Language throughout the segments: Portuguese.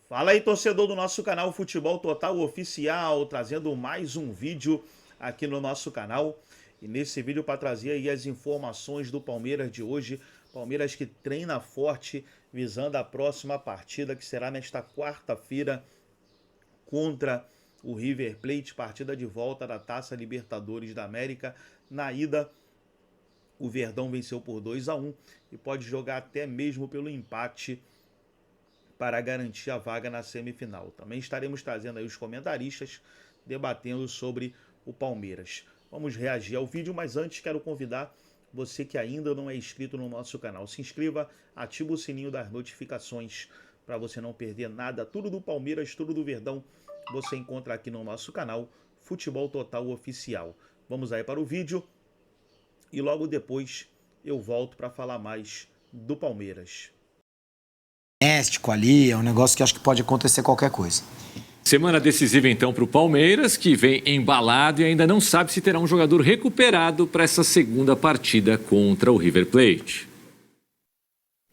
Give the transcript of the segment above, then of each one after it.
Fala aí, torcedor do nosso canal Futebol Total Oficial, trazendo mais um vídeo aqui no nosso canal. E nesse vídeo para trazer aí as informações do Palmeiras de hoje. Palmeiras que treina forte, visando a próxima partida, que será nesta quarta-feira contra o River Plate, partida de volta da Taça Libertadores da América. Na ida, o Verdão venceu por 2-1 e pode jogar até mesmo pelo empate para garantir a vaga na semifinal. Também estaremos trazendo aí os comentaristas debatendo sobre o Palmeiras. Vamos reagir ao vídeo, mas antes quero convidar você que ainda não é inscrito no nosso canal. Se inscreva, ativa o sininho das notificações para você não perder nada. Tudo do Palmeiras, tudo do Verdão, você encontra aqui no nosso canal Futebol Total Oficial. Vamos aí para o vídeo e logo depois eu volto para falar mais do Palmeiras. Doméstico ali, é um negócio que acho que pode acontecer qualquer coisa. Semana decisiva então para o Palmeiras, que vem embalado e ainda não sabe se terá um jogador recuperado para essa segunda partida contra o River Plate.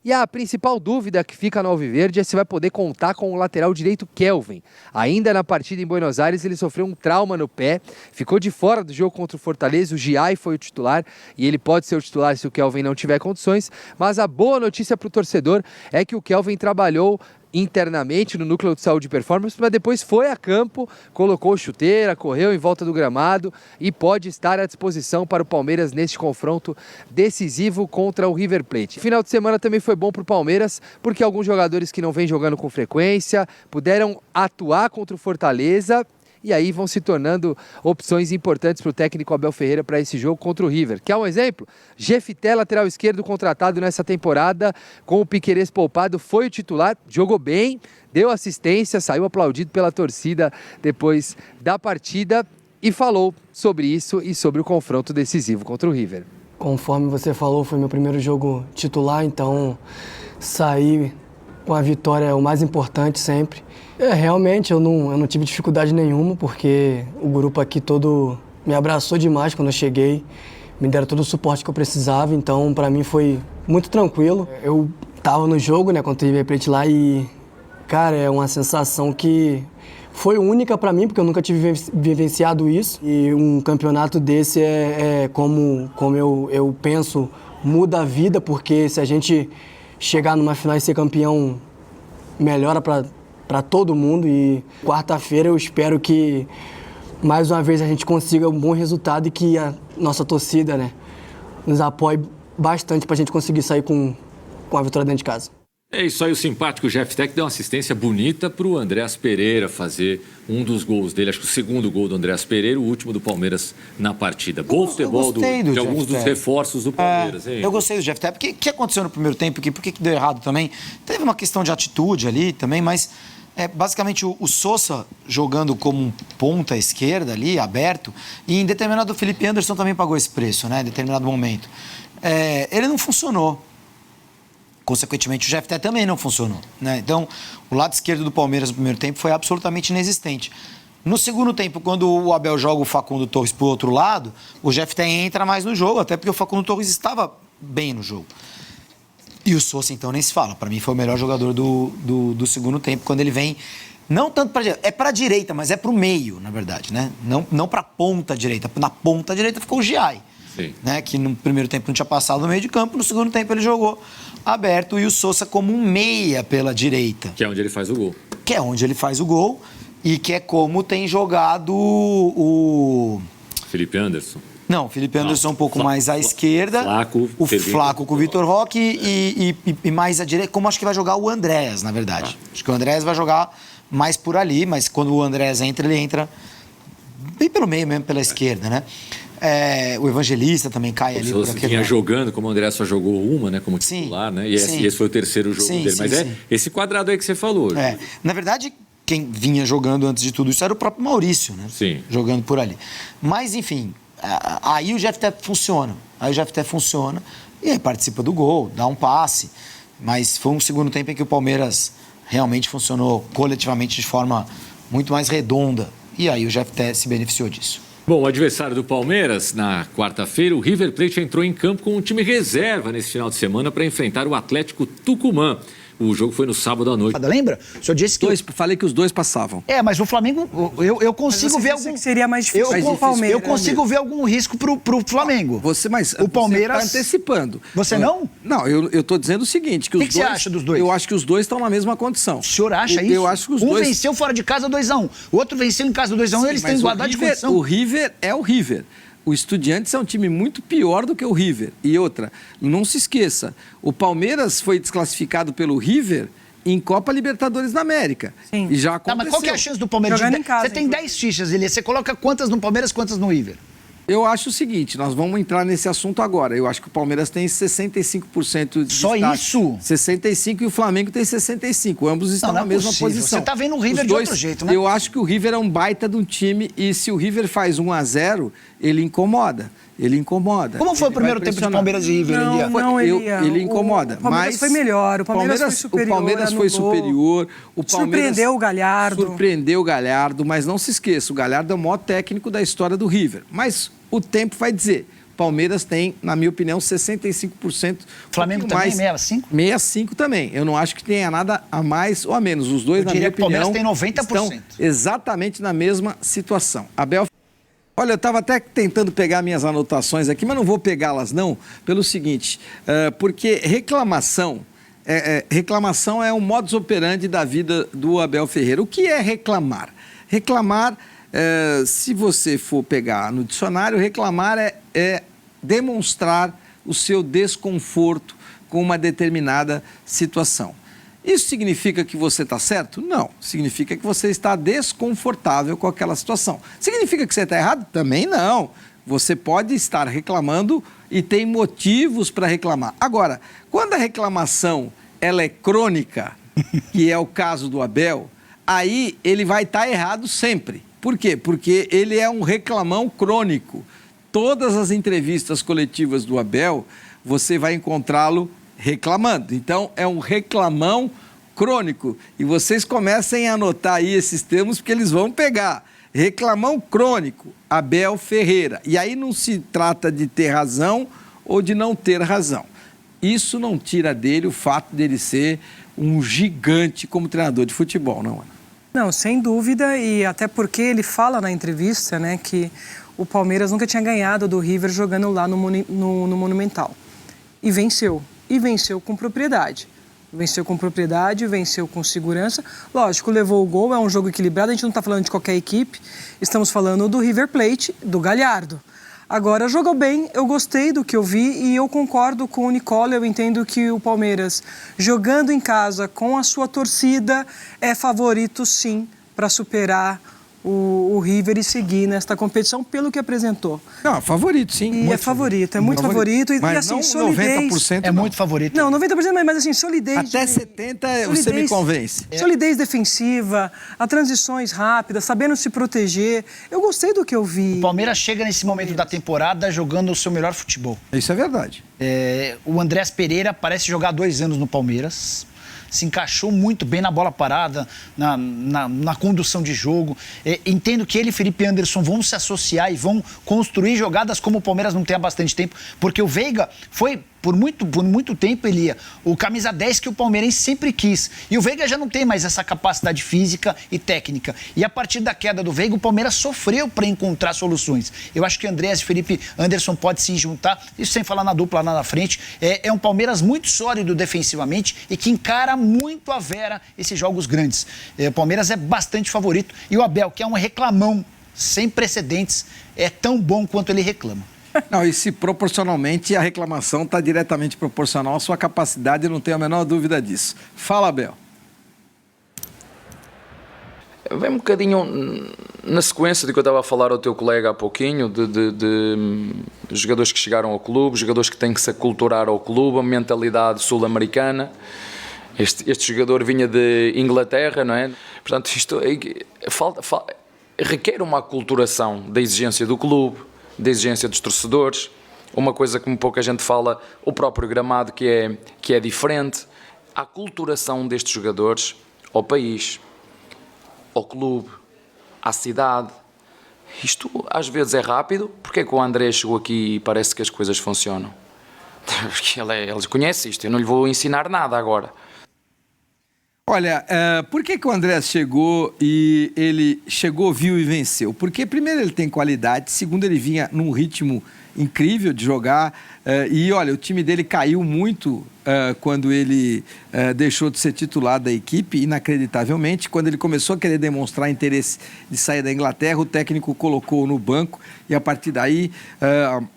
E a principal dúvida que fica no Alviverde é se vai poder contar com o lateral direito Kelvin. Ainda na partida em Buenos Aires ele sofreu um trauma no pé, ficou de fora do jogo contra o Fortaleza, o Giai foi o titular e ele pode ser o titular se o Kelvin não tiver condições, mas a boa notícia para o torcedor é que o Kelvin trabalhou internamente no núcleo de saúde e performance, mas depois foi a campo, colocou chuteira, correu em volta do gramado e pode estar à disposição para o Palmeiras neste confronto decisivo contra o River Plate. Final de semana também foi bom para o Palmeiras, porque alguns jogadores que não vêm jogando com frequência puderam atuar contra o Fortaleza e aí vão se tornando opções importantes para o técnico Abel Ferreira para esse jogo contra o River. Quer um exemplo? Jefité, lateral esquerdo contratado nessa temporada, com o Piquerez poupado, foi o titular, jogou bem, deu assistência, saiu aplaudido pela torcida depois da partida e falou sobre isso e sobre o confronto decisivo contra o River. Conforme você falou, foi meu primeiro jogo titular, então sair com a vitória é o mais importante sempre. Realmente eu não tive dificuldade nenhuma, porque o grupo aqui todo me abraçou demais quando eu cheguei, me deram todo o suporte que eu precisava, então para mim foi muito tranquilo. Eu tava no jogo, né, contra o River Plate lá e, cara, é uma sensação que foi única para mim, porque eu nunca tive vivenciado isso. E um campeonato desse como eu penso, muda a vida, porque se a gente chegar numa final e ser campeão, melhora para todo mundo. E quarta-feira eu espero que mais uma vez a gente consiga um bom resultado e que a nossa torcida, né, nos apoie bastante para a gente conseguir sair com a vitória dentro de casa. É isso aí, o simpático Jefté deu uma assistência bonita para o Andréas Pereira fazer um dos gols dele, acho que o segundo gol do Andréas Pereira, o último do Palmeiras na partida. Bom futebol de alguns dos reforços do Palmeiras. Eu gostei do Jefté, porque o que aconteceu no primeiro tempo? Por que deu errado também? Teve uma questão de atitude ali também, mas basicamente o Sousa jogando como um ponta esquerda ali, aberto, e em determinado o Felipe Anderson também pagou esse preço, né, em determinado momento. Ele não funcionou. Consequentemente, o Jefté também não funcionou, né? Então, o lado esquerdo do Palmeiras no primeiro tempo foi absolutamente inexistente. No segundo tempo, quando o Abel joga o Facundo Torres para o outro lado, o Jefté entra mais no jogo, até porque o Facundo Torres estava bem no jogo. E o Sousa, então, nem se fala. Para mim, foi o melhor jogador do segundo tempo, quando ele vem, não tanto para direita, é para a direita, mas é para o meio, na verdade, né? Não para a ponta direita. Na ponta direita ficou o Giai, né? Que no primeiro tempo não tinha passado no meio de campo, no segundo tempo ele jogou aberto e o Sousa como um meia pela direita. Que é onde ele faz o gol. Que é onde ele faz o gol e que é como tem jogado o Felipe Anderson. Não, o Felipe Anderson um pouco mais à esquerda. O Flaco com o Vitor Roque e mais à direita, como acho que vai jogar o Andréas, na verdade. Acho que o Andréas vai jogar mais por ali, mas quando o Andréas entra, ele entra bem pelo meio mesmo, pela esquerda, né? O Evangelista também cai ali por aquele... Vinha jogando, como o André só jogou uma, né, como titular, né? E esse foi o terceiro jogo dele. Mas esse quadrado aí que você falou. Na verdade, quem vinha jogando antes de tudo isso era o próprio Maurício, né? Sim. Jogando por ali. Mas, enfim, aí o Jefté funciona. E aí participa do gol, dá um passe. Mas foi um segundo tempo em que o Palmeiras realmente funcionou coletivamente de forma muito mais redonda. E aí o Jefté se beneficiou disso. Bom, o adversário do Palmeiras, na quarta-feira, o River Plate entrou em campo com um time reserva nesse final de semana para enfrentar o Atlético Tucumã. O jogo foi no sábado à noite. Lembra? O senhor disse que... Falei que os dois passavam. Mas o Flamengo, eu consigo ver algum... Que seria mais difícil o Palmeiras. Eu consigo ver algum risco pro Flamengo. Mas o Palmeiras... Você tá antecipando. Você não? Não, eu tô dizendo o seguinte, que os dois... O que você acha dos dois? Eu acho que os dois estão na mesma condição. O senhor acha isso? Eu acho que os dois... venceu fora de casa 2-1. O outro venceu em casa 2-1, eles têm igualdade de condição. O River é o River. O Estudiantes é um time muito pior do que o River. E outra, não se esqueça, o Palmeiras foi desclassificado pelo River em Copa Libertadores da América. Sim. E já aconteceu. Mas qual que é a chance do Palmeiras? Jogando em casa, você tem 10 fichas, Elias. Você coloca quantas no Palmeiras, quantas no River? Eu acho o seguinte, nós vamos entrar nesse assunto agora. Eu acho que o Palmeiras tem 65% de Só destaque. Isso? 65% e o Flamengo tem 65%. Ambos estão na mesma posição. Você tá vendo o River de outro jeito, né? Eu acho que o River é um baita de um time e se o River faz 1-0, ele incomoda. Ele incomoda. Como foi o primeiro tempo de Palmeiras e River, Elia? Ele incomoda. O Palmeiras foi melhor, o Palmeiras foi superior. O Palmeiras foi superior. O Palmeiras surpreendeu o Galhardo. Surpreendeu o Galhardo, mas não se esqueça, o Galhardo é o maior técnico da história do River. Mas o tempo vai dizer. Palmeiras tem, na minha opinião, 65%. Flamengo também, 65%? 65% também. Eu não acho que tenha nada a mais ou a menos. Os dois, na minha opinião, Palmeiras tem 90%. Estão exatamente na mesma situação. Abel... Olha, eu estava até tentando pegar minhas anotações aqui, mas não vou pegá-las não, pelo seguinte, porque reclamação é um modus operandi da vida do Abel Ferreira. O que é reclamar? Reclamar, se você for pegar no dicionário, reclamar é demonstrar o seu desconforto com uma determinada situação. Isso significa que você está certo? Não. Significa que você está desconfortável com aquela situação. Significa que você está errado? Também não. Você pode estar reclamando e tem motivos para reclamar. Agora, quando a reclamação ela é crônica, que é o caso do Abel, aí ele vai estar errado sempre. Por quê? Porque ele é um reclamão crônico. Todas as entrevistas coletivas do Abel, você vai encontrá-lo reclamando. Então, é um reclamão crônico. E vocês comecem a anotar aí esses termos, porque eles vão pegar. Reclamão crônico, Abel Ferreira. E aí não se trata de ter razão ou de não ter razão. Isso não tira dele o fato dele ser um gigante como treinador de futebol, não, Ana? Não, sem dúvida, e até porque ele fala na entrevista, né, que o Palmeiras nunca tinha ganhado do River jogando lá no Monumental. E venceu. E venceu com propriedade. Venceu com propriedade, venceu com segurança. Lógico, levou o gol, é um jogo equilibrado, a gente não está falando de qualquer equipe, estamos falando do River Plate, do Galhardo. Agora, jogou bem, eu gostei do que eu vi e eu concordo com o Nicola, eu entendo que o Palmeiras, jogando em casa com a sua torcida, é favorito sim para superar o River e seguir nesta competição pelo que apresentou. Não, favorito, sim. E é favorito, é muito favorito. E mas assim, não solidez... 90% é muito favorito. Não, 90%, mas assim, solidez... Até 70% você me convence. Solidez defensiva, a transições rápidas, sabendo se proteger. Eu gostei do que eu vi. O Palmeiras chega nesse momento da temporada jogando o seu melhor futebol. Isso é verdade. O Andrés Pereira parece jogar há 2 anos no Palmeiras. Se encaixou muito bem na bola parada, na condução de jogo. Entendo que ele e Felipe Anderson vão se associar e vão construir jogadas como o Palmeiras não tem há bastante tempo, porque o Veiga foi, por muito tempo, Elia, o camisa 10 que o palmeirense sempre quis. E o Veiga já não tem mais essa capacidade física e técnica. E a partir da queda do Veiga, o Palmeiras sofreu para encontrar soluções. Eu acho que Andrés e Felipe Anderson podem se juntar, isso sem falar na dupla lá na frente. É um Palmeiras muito sólido defensivamente e que encara muito a vera esses jogos grandes. O Palmeiras é bastante favorito. E o Abel, que é um reclamão sem precedentes, é tão bom quanto ele reclama. Não, e se proporcionalmente a reclamação está diretamente proporcional à sua capacidade, eu não tenho a menor dúvida disso. Fala, Abel. Vem um bocadinho na sequência de que eu estava a falar ao teu colega há pouquinho, de jogadores que chegaram ao clube, jogadores que têm que se aculturar ao clube, a mentalidade sul-americana. Este jogador vinha de Inglaterra, não é? Portanto, isto requer uma aculturação da exigência do clube, da exigência dos torcedores, uma coisa que pouca gente fala, o próprio gramado que é diferente, a aculturação destes jogadores ao país, ao clube, à cidade. Isto às vezes é rápido. Porque é que o André chegou aqui e parece que as coisas funcionam? Porque ele conhece isto, eu não lhe vou ensinar nada agora. Olha, por que o Andrés chegou e ele chegou, viu e venceu? Porque, primeiro, ele tem qualidade, segundo, ele vinha num ritmo incrível de jogar e, olha, o time dele caiu muito quando ele deixou de ser titular da equipe, inacreditavelmente. Quando ele começou a querer demonstrar interesse de sair da Inglaterra, o técnico colocou no banco e, a partir daí,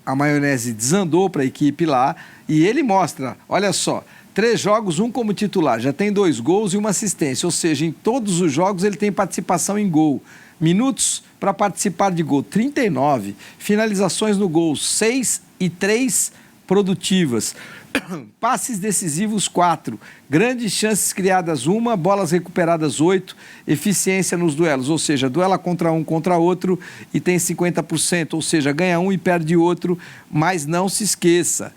a maionese desandou para a equipe lá e ele mostra, olha só, 3 jogos, 1 como titular, já tem 2 gols e 1 assistência, ou seja, em todos os jogos ele tem participação em gol. Minutos para participar de gol, 39. Finalizações no gol, 6 e 3 produtivas. Passes decisivos, 4. Grandes chances criadas, 1. Bolas recuperadas, 8. Eficiência nos duelos, ou seja, duela contra um contra outro e tem 50%, ou seja, ganha um e perde outro, mas não se esqueça,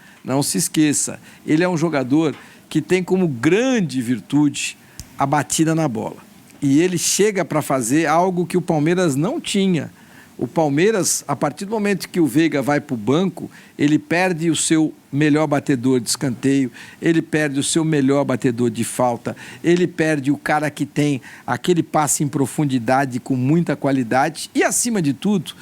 ele é um jogador que tem como grande virtude a batida na bola. E ele chega para fazer algo que o Palmeiras não tinha. O Palmeiras, a partir do momento que o Veiga vai para o banco, ele perde o seu melhor batedor de escanteio, ele perde o seu melhor batedor de falta, ele perde o cara que tem aquele passe em profundidade com muita qualidade e, acima de tudo,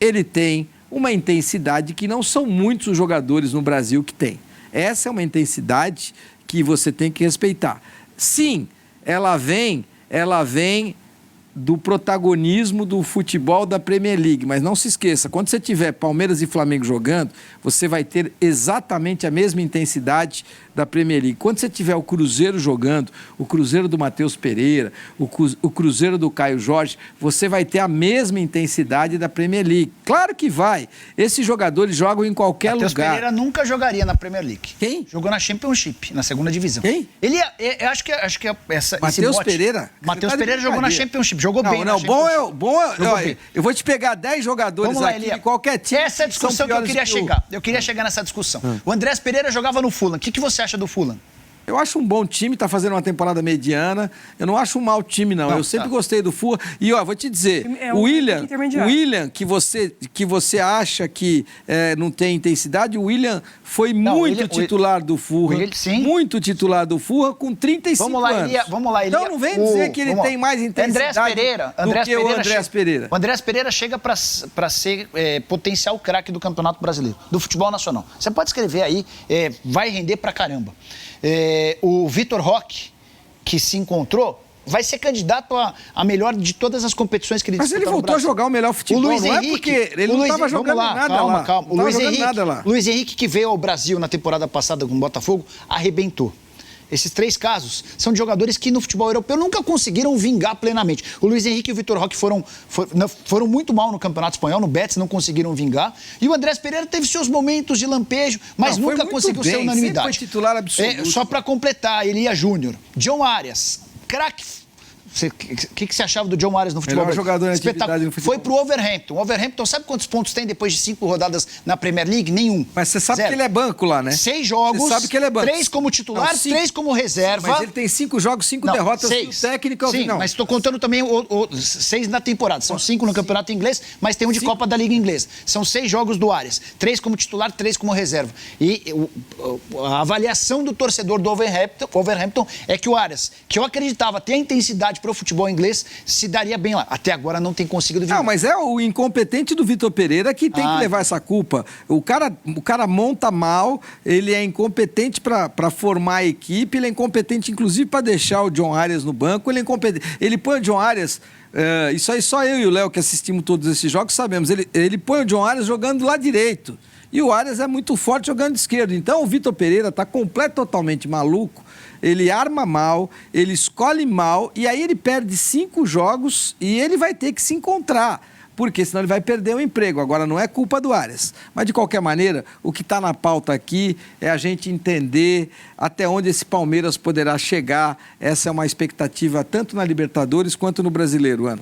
ele tem uma intensidade que não são muitos os jogadores no Brasil que têm. Essa é uma intensidade que você tem que respeitar. Sim, ela vem do protagonismo do futebol da Premier League, mas não se esqueça, quando você tiver Palmeiras e Flamengo jogando, você vai ter exatamente a mesma intensidade da Premier League. Quando você tiver o Cruzeiro jogando, o Cruzeiro do Matheus Pereira, o Cruzeiro do Caio Jorge, você vai ter a mesma intensidade da Premier League. Claro que vai. Esses jogadores jogam em qualquer lugar. Matheus Pereira nunca jogaria na Premier League. Quem? Jogou na Championship, na 2ª divisão. Quem? Eu acho que Matheus Pereira? Matheus Pereira jogou na Championship. Jogou bem na Championship. Eu vou te pegar 10 jogadores Vamos lá, aqui Elia. de qualquer time. Essa é a discussão que eu queria chegar. Eu queria chegar nessa discussão. O Andrés Pereira jogava no Fulham. O que você acha do Fulham? Eu acho um bom time, tá fazendo uma temporada mediana. Eu não acho um mau time, não. Eu sempre gostei do Fulham. E, vou te dizer, o William, que você acha que não tem intensidade, o William foi muito titular do Fulham. Muito titular do Fulham com 35 anos. Vamos lá, Elia. Então não vem dizer que ele tem mais intensidade do que o Andrés Pereira. O Andrés Pereira chega para ser potencial craque do Campeonato Brasileiro, do futebol nacional. Você pode escrever aí, vai render pra caramba. O Vitor Roque, que se encontrou, vai ser candidato a melhor de todas as competições que ele disputou. Mas ele voltou a jogar o melhor futebol, não é porque ele não estava jogando nada lá. Calma. O Luiz Henrique, que veio ao Brasil na temporada passada com o Botafogo, arrebentou. Esses 3 casos são de jogadores que no futebol europeu nunca conseguiram vingar plenamente. O Luiz Henrique e o Vitor Roque foram muito mal no Campeonato Espanhol, no Betis, não conseguiram vingar. E o Andrés Pereira teve seus momentos de lampejo, mas nunca conseguiu ser unanimidade. Foi titular absoluto. Só para completar, Elia Júnior, John Arias, craque. O que você achava do John Arias no futebol? Melhor jogador na atividade no futebol. Foi pro Overhampton. O Overhampton, sabe quantos pontos tem depois de 5 rodadas na Premier League? Nenhum. Mas você sabe que ele é banco lá, né? 6 jogos, você sabe que ele é banco. 3 como titular, 3 como reserva. Mas ele tem 5 jogos, 5 derrotas. 6. Técnico. Sim, não. mas estou contando também 6 na temporada. São 5 no campeonato inglês, mas tem um de Copa da Liga Inglesa. São 6 jogos do Arias. 3 como titular, 3 como reserva. E a avaliação do torcedor do Overhampton é que o Arias, que eu acreditava ter a intensidade para o futebol inglês, se daria bem lá. Até agora não tem conseguido vir. Não, mas é o incompetente do Vitor Pereira que tem que levar essa culpa. O cara monta mal, ele é incompetente para formar a equipe, ele é incompetente inclusive para deixar o John Arias no banco, ele é incompetente. Ele põe o John Arias, isso aí só eu e o Léo que assistimos todos esses jogos sabemos, ele põe o John Arias jogando lá direito. E o Arias é muito forte jogando de esquerdo. Então o Vitor Pereira está totalmente maluco. Ele arma mal, ele escolhe mal e aí ele perde 5 jogos e ele vai ter que se encontrar, porque senão ele vai perder o emprego. Agora não é culpa do Arias, mas de qualquer maneira o que está na pauta aqui é a gente entender até onde esse Palmeiras poderá chegar. Essa é uma expectativa tanto na Libertadores quanto no Brasileiro, Ana.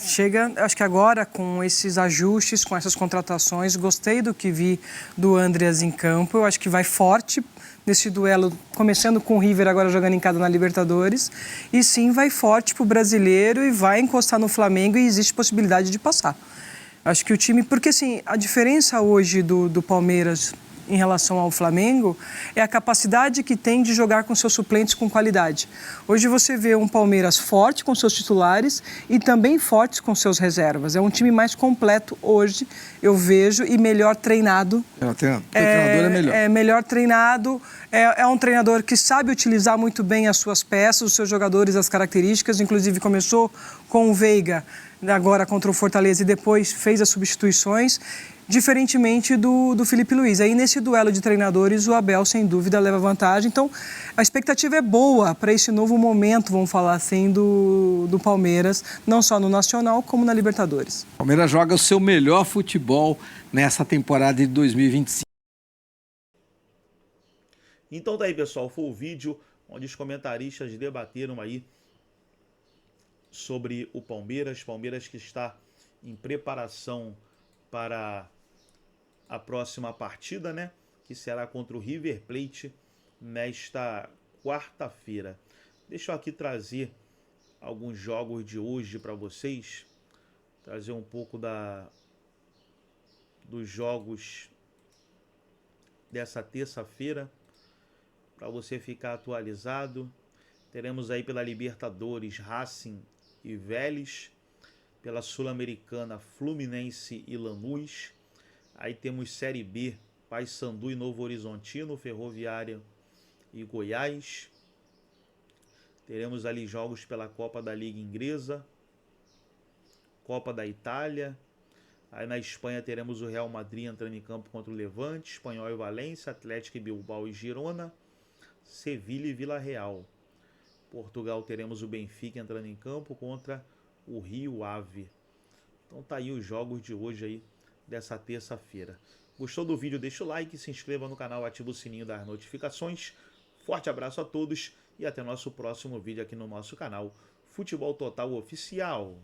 Chega, acho que agora com esses ajustes, com essas contratações, gostei do que vi do Andrés em campo, eu acho que vai forte nesse duelo, começando com o River agora jogando em casa na Libertadores, e sim vai forte para o Brasileiro e vai encostar no Flamengo e existe possibilidade de passar. Acho que o time, porque assim, a diferença hoje do Palmeiras em relação ao Flamengo é a capacidade que tem de jogar com seus suplentes com qualidade. Hoje você vê um Palmeiras forte com seus titulares e também fortes com seus reservas. É um time mais completo hoje, eu vejo, e melhor treinado. O treinador é melhor. É melhor treinado, é um treinador que sabe utilizar muito bem as suas peças, os seus jogadores, as características. Inclusive começou com o Veiga, agora contra o Fortaleza, e depois fez as substituições, diferentemente do Felipe Luiz. Aí nesse duelo de treinadores o Abel sem dúvida leva vantagem, então a expectativa é boa para esse novo momento, vamos falar assim, do Palmeiras, não só no Nacional como na Libertadores. O Palmeiras joga o seu melhor futebol nessa temporada de 2025. Então daí, pessoal, foi o vídeo onde os comentaristas debateram aí sobre o Palmeiras que está em preparação para a próxima partida, né? Que será contra o River Plate nesta quarta-feira. Deixa eu aqui trazer alguns jogos de hoje para vocês, trazer um pouco dos jogos dessa terça-feira para você ficar atualizado. Teremos aí pela Libertadores Racing e Vélez, pela Sul-Americana Fluminense e Lanús. Aí temos Série B, Paysandu e Novo Horizontino, Ferroviária e Goiás. Teremos ali jogos pela Copa da Liga Inglesa, Copa da Itália. Aí na Espanha teremos o Real Madrid entrando em campo contra o Levante, Espanhol e Valência, Atlético e Bilbao e Girona, Sevilha e Vila Real. Portugal teremos o Benfica entrando em campo contra o Rio Ave. Então tá aí os jogos de hoje aí dessa terça-feira. Gostou do vídeo? Deixa o like, se inscreva no canal, ativa o sininho das notificações. Forte abraço a todos e até nosso próximo vídeo aqui no nosso canal Futebol Total Oficial.